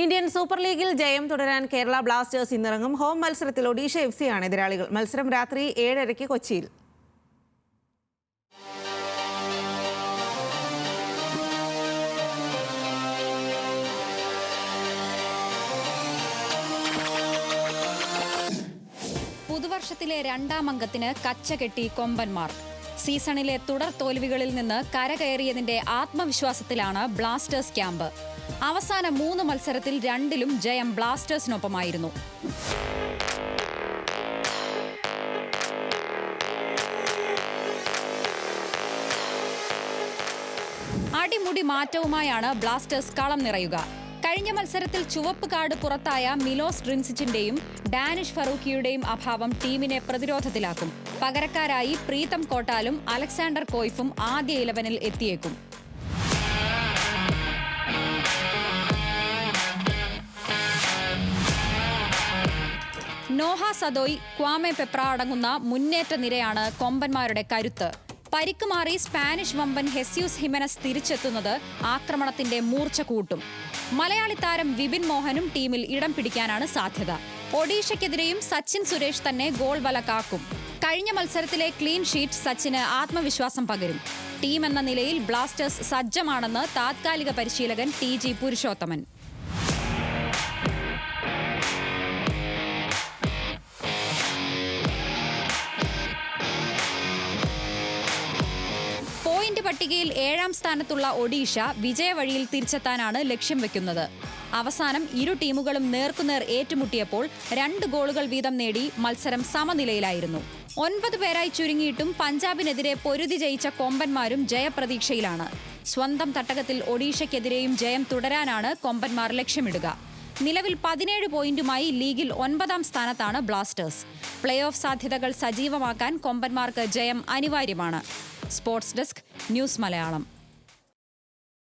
Indian super ലീഗിൽ ജയം തുടരാൻ കേരള ബ്ലാസ്റ്റേഴ്സ് ഇന്നിറങ്ങും. ഹോം മത്സരത്തിൽ ഒഡീഷ FC ആണ് എതിരാളികൾ. മത്സരം രാത്രി 7:30 കൊച്ചിയിൽ. പുതുവർഷത്തിലെ രണ്ടാം അംഗത്തിന് കച്ചകെട്ടി കൊമ്പന്മാർ. സീസണിലെ തുടർ തോൽവികളിൽ നിന്ന് കരകയറിയതിന്റെ ആത്മവിശ്വാസത്തിലാണ് ബ്ലാസ്റ്റേഴ്സ് ക്യാമ്പ്. അവസാന 3 മത്സരത്തിൽ 2ലും ജയം ബ്ലാസ്റ്റേഴ്സിനൊപ്പമായിരുന്നു. അടിമുടി മാറ്റവുമായാണ് ബ്ലാസ്റ്റേഴ്സ് കളം നിറയുക. കഴിഞ്ഞ മത്സരത്തിൽ ചുവപ്പ് കാർഡ് പുറത്തായ മിലോസ് ഡ്രിൻസിച്ചിന്റെയും ഡാനിഷ് ഫറൂഖിയുടെയും അഭാവം ടീമിനെ പ്രതിരോധത്തിലാക്കും. പകരക്കാരായി പ്രീതം കോട്ടാലും അലക്സാണ്ടർ കോയ്ഫും ആദ്യ 11-ൽ എത്തിയേക്കും. നോഹ സദോയ്, ക്വാമെ പെപ്ര അടങ്ങുന്ന മുന്നേറ്റ നിരയാണ് കൊമ്പന്മാരുടെ കരുത്ത്. പരിക്ക് മാറി സ്പാനിഷ് വമ്പൻ ഹെസ്യൂസ് ഹിമെനസ് തിരിച്ചെത്തുന്നത് ആക്രമണത്തിന്റെ മൂർച്ച കൂട്ടും. മലയാളി താരം വിപിൻ മോഹനും ടീമിൽ ഇടം പിടിക്കാനാണ് സാധ്യത. ഒഡീഷയ്ക്കെതിരെയും സച്ചിൻ സുരേഷ് തന്നെ ഗോൾ വല കാക്കും. കഴിഞ്ഞ മത്സരത്തിലെ ക്ലീൻ ഷീറ്റ് സച്ചിന് ആത്മവിശ്വാസം പകരും. ടീം എന്ന നിലയിൽ ബ്ലാസ്റ്റേഴ്സ് സജ്ജമാണെന്ന് താത്കാലിക പരിശീലകൻ TG പുരുഷോത്തമൻ. പോയിന്റ് പട്ടികയിൽ 7ാം സ്ഥാനത്തുള്ള ഒഡീഷ വിജയവഴിയിൽ തിരിച്ചെത്താനാണ് ലക്ഷ്യം വെക്കുന്നത്. അവസാനം ഇരു ടീമുകളും നേർക്കുനേർ ഏറ്റുമുട്ടിയപ്പോൾ 2 ഗോളുകൾ വീതം നേടി മത്സരം സമനിലയിലായിരുന്നു. 9 പേരായി ചുരുങ്ങിയിട്ടും പഞ്ചാബിനെതിരെ പൊരുതി ജയിച്ച കൊമ്പന്മാരും ജയപ്രതീക്ഷയിലാണ്. സ്വന്തം തട്ടകത്തിൽ ഒഡീഷയ്ക്കെതിരെയും ജയം തുടരാനാണ് കൊമ്പന്മാർ ലക്ഷ്യമിടുക. നിലവിൽ 17 പോയിന്റുമായി ലീഗിൽ 9ാം സ്ഥാനത്താണ് ബ്ലാസ്റ്റേഴ്സ്. പ്ലേ ഓഫ് സാധ്യതകൾ സജീവമാക്കാൻ കൊമ്പന്മാർക്ക് ജയം അനിവാര്യമാണ്. Sports desk, news Malayalam.